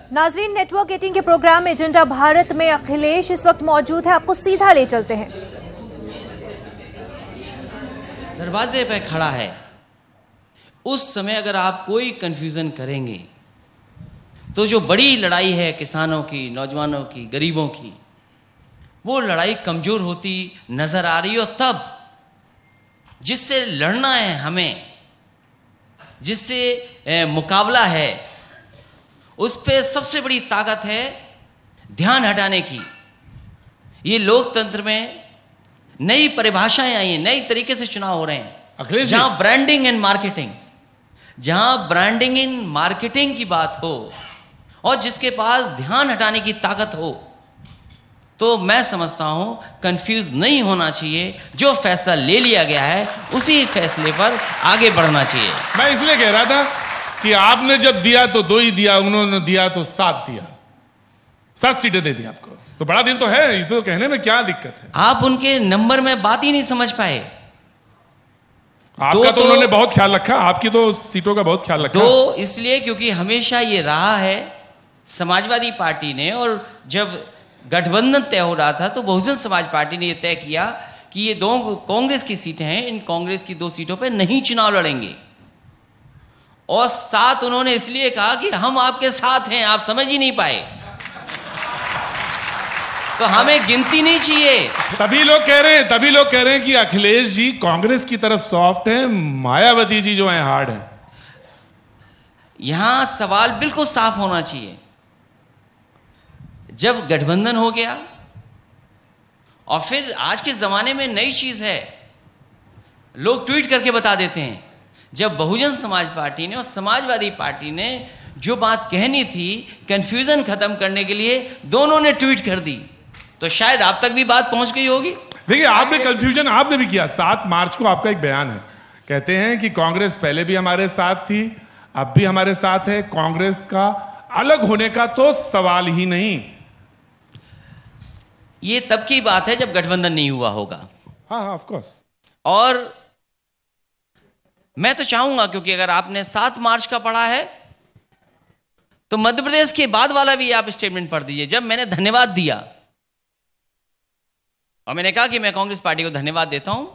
नाजरीन, नेटवर्क 18 के programme agenda Bharat में अखिलेश इस वक्त मौजूद है। आपको सीधा ले चलते हैं। दरवाजे पे खड़ा है। उस समय अगर आप कोई कंफ्यूजन करेंगे तो जो बड़ी लड़ाई है किसानों की, नौजवानों की, गरीबों की, वो लड़ाई कमजोर होती नजर आ रही हो। तब जिससे लड़ना है हमें, जिससे मुकाबला है, उस पे सबसे बड़ी ताकत है ध्यान हटाने की। ये लोकतंत्र में नई परिभाषाएं आई हैं, नई तरीके से चुनाव हो रहे हैं। जहां ब्रांडिंग एंड मार्केटिंग, जहां ब्रांडिंग एंड मार्केटिंग की बात हो और जिसके पास ध्यान हटाने की ताकत हो, तो मैं समझता हूं कंफ्यूज नहीं होना चाहिए। जो फैसला ले लिया गया है उसी फैसले पर आगे बढ़ना चाहिए। मैं इसलिए कह रहा था कि आपने जब दिया तो 2 ही दिया, उन्होंने दिया तो 7 दिया, 7 सीटें दे दी आपको, तो बड़ा दिन तो है। इस तो कहने में क्या दिक्कत है? आप उनके नंबर में बात ही नहीं समझ पाए। आपका तो उन्होंने बहुत ख्याल रखा, आपकी तो सीटों का बहुत ख्याल रखा। 2 इसलिए क्योंकि हमेशा ये रहा है समाजवादी पार्टी ने, और जब गठबंधन तय हो रहा था तो बहुजन समाज पार्टी ने यह तय किया कि ये 2 कांग्रेस की सीटें हैं, इन कांग्रेस की 2 सीटों पे नहीं चुनाव लड़ेंगे। और 7 उन्होंने इसलिए कहा कि हम आपके साथ हैं, आप समझ ही नहीं पाए, तो हमें गिनती नहीं चाहिए। तभी लोग कह रहे हैं कि अखिलेश जी कांग्रेस की तरफ सॉफ्ट हैं, मायावती जी जो है हार्ड हैं। यहां सवाल बिल्कुल साफ होना चाहिए। जब गठबंधन हो गया, और फिर आज के जमाने में नई चीज है, लोग ट्वीट करके बता देते हैं। जब बहुजन समाज पार्टी ने और समाजवादी पार्टी ने जो बात कहनी थी कंफ्यूजन खत्म करने के लिए, दोनों ने ट्वीट कर दी, तो शायद आप तक भी बात पहुंच गई होगी। देखिए, आपने कंफ्यूजन आपने भी किया। 7 मार्च को आपका एक बयान है, कहते हैं कि कांग्रेस पहले भी हमारे साथ थी, अब भी हमारे साथ है, कांग्रेस का अलग होने का तो सवाल ही नहीं। ये तब की बात है जब गठबंधन नहीं हुआ होगा। हाँ, ऑफ कोर्स। और मैं तो चाहूंगा, क्योंकि अगर आपने 7 मार्च का पढ़ा है तो मध्य प्रदेश के बाद वाला भी आप स्टेटमेंट पढ़ दीजिए। जब मैंने धन्यवाद दिया और मैंने कहा कि मैं कांग्रेस पार्टी को धन्यवाद देता हूं,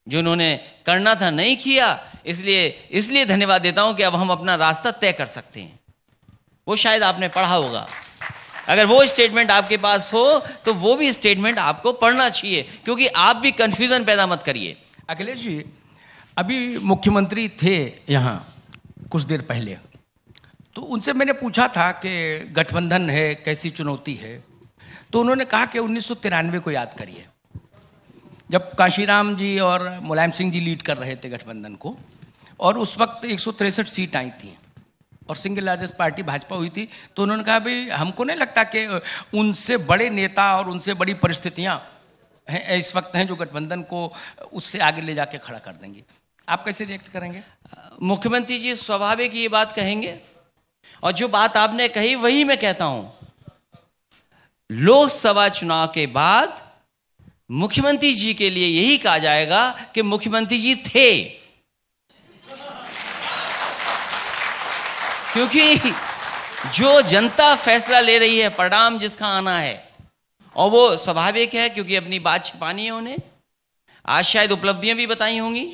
जो उन्होंने करना था नहीं किया, इसलिए धन्यवाद देता हूं कि अब हम अपना रास्ता तय कर सकते हैं। वो शायद आपने पढ़ा होगा। अगर वो स्टेटमेंट आपके पास हो तो वो भी स्टेटमेंट आपको पढ़ना चाहिए, क्योंकि आप भी कंफ्यूजन पैदा मत करिए। अखिलेश जी, अभी मुख्यमंत्री थे यहाँ कुछ देर पहले, तो उनसे मैंने पूछा था कि गठबंधन है, कैसी चुनौती है, तो उन्होंने कहा कि 1993 को याद करिए, जब काशीराम जी और मुलायम सिंह जी लीड कर रहे थे गठबंधन को, और उस वक्त 163 सीट आई थी और सिंगल लार्जेस्ट पार्टी भाजपा हुई थी। तो उन्होंने कहा, भाई हमको नहीं लगता कि उनसे बड़े नेता और उनसे बड़ी परिस्थितियां इस वक्त हैं जो गठबंधन को उससे आगे ले जाके खड़ा कर देंगे। आप कैसे रिएक्ट करेंगे? मुख्यमंत्री जी स्वाभाविक ये बात कहेंगे, और जो बात आपने कही वही मैं कहता हूं। लोकसभा चुनाव के बाद मुख्यमंत्री जी के लिए यही कहा जाएगा कि मुख्यमंत्री जी थे, क्योंकि जो जनता फैसला ले रही है, परिणाम जिसका आना है, और वो स्वाभाविक है क्योंकि अपनी बात छिपानी है उन्हें। आज शायद उपलब्धियां भी बताई होंगी,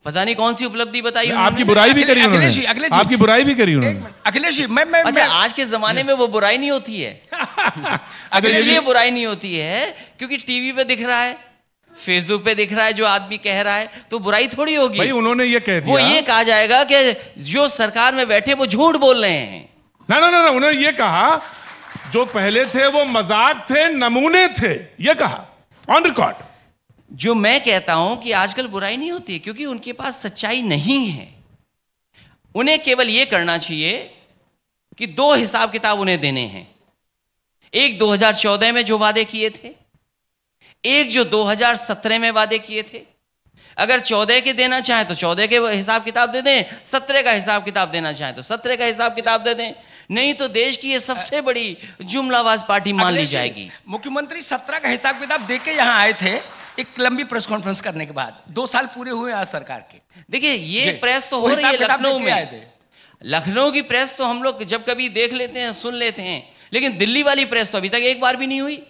पता नहीं कौन सी उपलब्धि बताई। आपकी बुराई भी करी उन्होंने, आपकी बुराई भी करी उन्होंने। अखिलेश जी, मैं अच्छा, आज के जमाने में वो बुराई नहीं होती है। अखिलेश जी, बुराई नहीं होती है क्योंकि टीवी पे दिख रहा है, फेसबुक पे दिख रहा है, जो आदमी कह रहा है, तो बुराई थोड़ी होगी। भाई उन्होंने ये कह दिया, वो ये कहा जाएगा कि जो सरकार में बैठे वो झूठ बोल रहे हैं। ना, उन्होंने ये कहा जो पहले थे वो मजाक थे, नमूने थे, ये कहा ऑन रिकॉर्ड। जो मैं कहता हूं कि आजकल बुराई नहीं होती क्योंकि उनके पास सच्चाई नहीं है। उन्हें केवल यह करना चाहिए कि 2 हिसाब किताब उन्हें देने हैं। एक 2014 में जो वादे किए थे, एक जो 2017 में वादे किए थे। अगर 14 के देना चाहें तो 14 के हिसाब किताब दे दें, 17 का हिसाब किताब देना चाहें तो 17 का हिसाब किताब दे दें, नहीं तो देश की ये सबसे बड़ी जुमलाबाज पार्टी मान ली जाएगी। मुख्यमंत्री 17 का हिसाब किताब देके यहां आए थे एक लंबी प्रेस कॉन्फ्रेंस करने के बाद। 2 साल पूरे हुए आज सरकार के। देखिए, ये प्रेस तो हो रही है लखनऊ में, लखनऊ की प्रेस तो हम लोग जब कभी देख लेते हैं, सुन लेते हैं, लेकिन दिल्ली वाली प्रेस तो अभी तक एक बार भी नहीं हुई।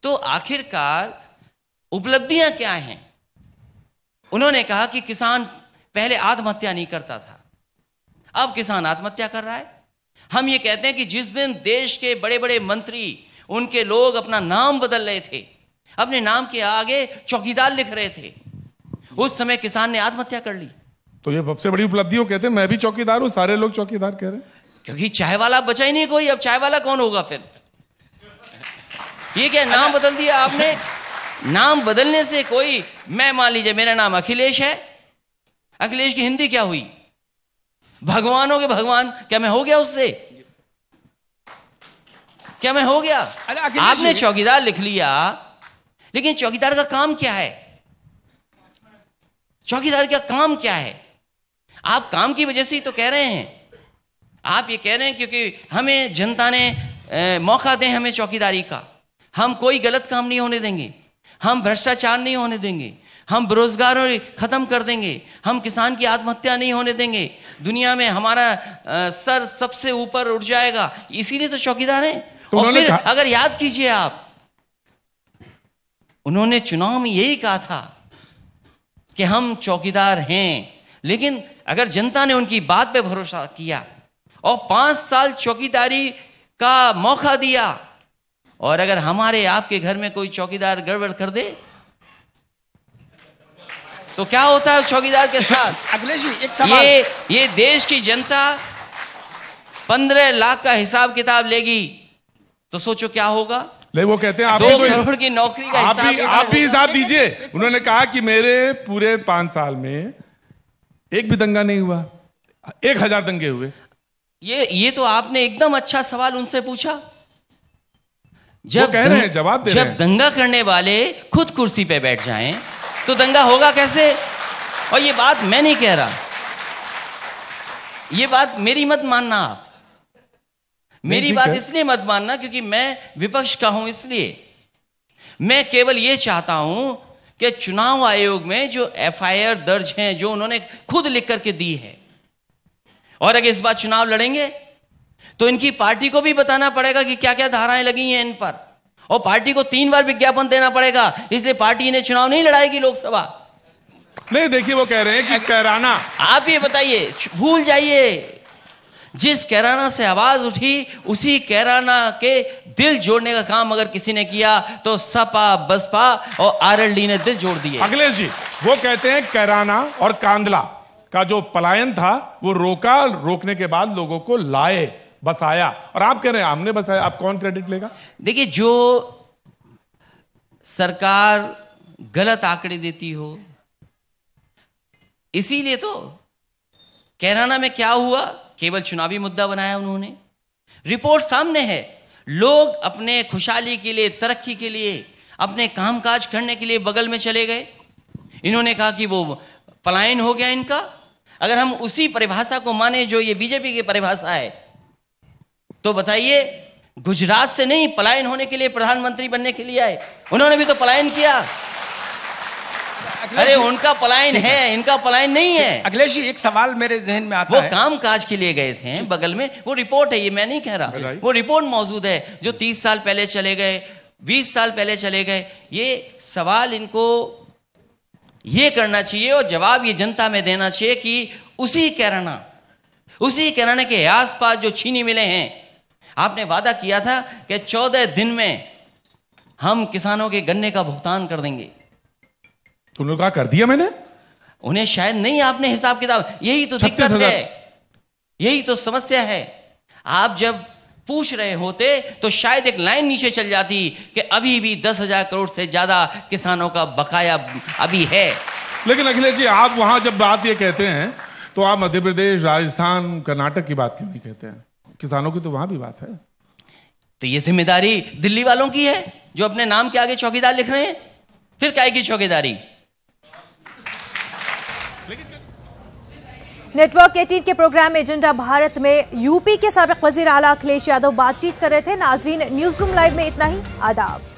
तो आखिरकार उपलब्धियां क्या हैं? उन्होंने कहा कि किसान पहले आत्महत्या नहीं करता था, अब किसान आत्महत्या कर रहा है। हम ये कहते हैं कि जिस दिन देश के बड़े बड़े मंत्री, उनके लोग अपना नाम बदल रहे थे, अपने नाम के आगे चौकीदार लिख रहे थे, उस समय किसान ने आत्महत्या कर ली। तो ये सबसे बड़ी उपलब्धि हो, कहते हैं मैं भी चौकीदार हूं, सारे लोग चौकीदार कह रहे हैं। क्योंकि चाय वाला बचा ही नहीं कोई, अब चाय वाला कौन होगा फिर? ये क्या नाम बदल दिया आपने? नाम बदलने से कोई, मैं मान लीजिए मेरा नाम अखिलेश है, अखिलेश की हिंदी क्या हुई? भगवानों के भगवान, क्या मैं हो गया उससे? क्या मैं हो गया? आपने चौकीदार लिख लिया, लेकिन चौकीदार का काम क्या है? चौकीदार का काम क्या है? आप काम की वजह से ही तो कह रहे हैं। आप ये कह रहे हैं क्योंकि हमें जनता ने मौका दें हमें चौकीदारी का, हम कोई गलत काम नहीं होने देंगे, हम भ्रष्टाचार नहीं होने देंगे, हम बेरोजगार खत्म कर देंगे, हम किसान की आत्महत्या नहीं होने देंगे, दुनिया में हमारा सर सबसे ऊपर उठ जाएगा, इसीलिए तो चौकीदार हैं। तो और फिर अगर याद कीजिए आप, उन्होंने चुनाव में यही कहा था कि हम चौकीदार हैं, लेकिन अगर जनता ने उनकी बात पे भरोसा किया और 5 साल चौकीदारी का मौका दिया, और अगर हमारे आपके घर में कोई चौकीदार गड़बड़ कर दे तो क्या होता है चौकीदार के साथ? अखिलेश जी, एक सवाल। ये देश की जनता 15 लाख का हिसाब किताब लेगी तो सोचो क्या होगा? नहीं, वो कहते हैं आप 2 करोड़ की नौकरी का आप भी हिसाब दीजिए। उन्होंने कहा कि मेरे पूरे 5 साल में एक भी दंगा नहीं हुआ, 1000 दंगे हुए। ये तो आपने एकदम अच्छा सवाल उनसे पूछा। जब कह रहे हैं, जवाब दे रहे हैं। जब दंगा करने वाले खुद कुर्सी पे बैठ जाएं तो दंगा होगा कैसे? और ये बात मैं नहीं कह रहा, ये बात मेरी मत मानना आप, मेरी बात इसलिए मत मानना क्योंकि मैं विपक्ष का हूं। इसलिए मैं केवल ये चाहता हूं कि चुनाव आयोग में जो एफआईआर दर्ज हैं, जो उन्होंने खुद लिख करके दी है, और अगर इस बार चुनाव लड़ेंगे तो इनकी पार्टी को भी बताना पड़ेगा कि क्या क्या धाराएं लगी हैं इन पर, और पार्टी को 3 बार विज्ञापन देना पड़ेगा, इसलिए पार्टी इन्हें चुनाव नहीं लड़ाएगी लोकसभा। नहीं, देखिए वो कह रहे हैं कि कैराना, आप ये बताइए, भूल जाइए, जिस कैराना से आवाज उठी उसी कैराना के दिल जोड़ने का काम अगर किसी ने किया तो सपा, बसपा और आरएलडी ने दिल जोड़ दिए। अखिलेश जी, वो कहते हैं कैराना और कांदला का जो पलायन था वो रोकने के बाद लोगों को लाए, बसाया, और आप कह रहे हैं हमने बसाया। आप कौन क्रेडिट लेगा? देखिए, जो सरकार गलत आंकड़े देती हो, इसीलिए तो कैराना में क्या हुआ, केवल चुनावी मुद्दा बनाया उन्होंने। रिपोर्ट सामने है, लोग अपने खुशहाली के लिए, तरक्की के लिए, अपने कामकाज करने के लिए बगल में चले गए। इन्होंने कहा कि वो पलायन हो गया इनका। अगर हम उसी परिभाषा को माने जो ये बीजेपी की परिभाषा है, तो बताइए, गुजरात से नहीं पलायन होने के लिए प्रधानमंत्री बनने के लिए आए, उन्होंने भी तो पलायन किया। अरे उनका पलायन है, इनका पलायन नहीं है। अखिलेश जी, एक सवाल मेरे जहन में आता है। वो काम काज के लिए गए थे बगल में, वो रिपोर्ट है, ये मैं नहीं कह रहा, वो रिपोर्ट मौजूद है, जो 30 साल पहले चले गए, 20 साल पहले चले गए। ये सवाल इनको ये करना चाहिए और जवाब ये जनता में देना चाहिए कि उसी कैराना के आसपास जो चीनी मिले हैं, आपने वादा किया था कि 14 दिन में हम किसानों के गन्ने का भुगतान कर देंगे। तुम लोग क्या कर दिया मैंने? उन्हें शायद नहीं आपने हिसाब किताब, यही तो दिक्कत है, यही तो समस्या है। आप जब पूछ रहे होते तो शायद एक लाइन नीचे चल जाती कि अभी भी 10,000 करोड़ से ज्यादा किसानों का बकाया अभी है। लेकिन अखिलेश जी, आप वहां जब बात ये कहते हैं तो आप मध्य प्रदेश, राजस्थान, कर्नाटक की बात क्यों नहीं कहते हैं? किसानों की तो वहां भी बात है। तो ये जिम्मेदारी दिल्ली वालों की है जो अपने नाम के आगे चौकीदार लिख रहे हैं। फिर काय की चौकीदारी? नेटवर्क 18 के प्रोग्राम एजेंडा भारत में यूपी के साबिक वजीर आला अखिलेश यादव बातचीत कर रहे थे। नाजरीन, न्यूज रूम लाइव में इतना ही। आदाब।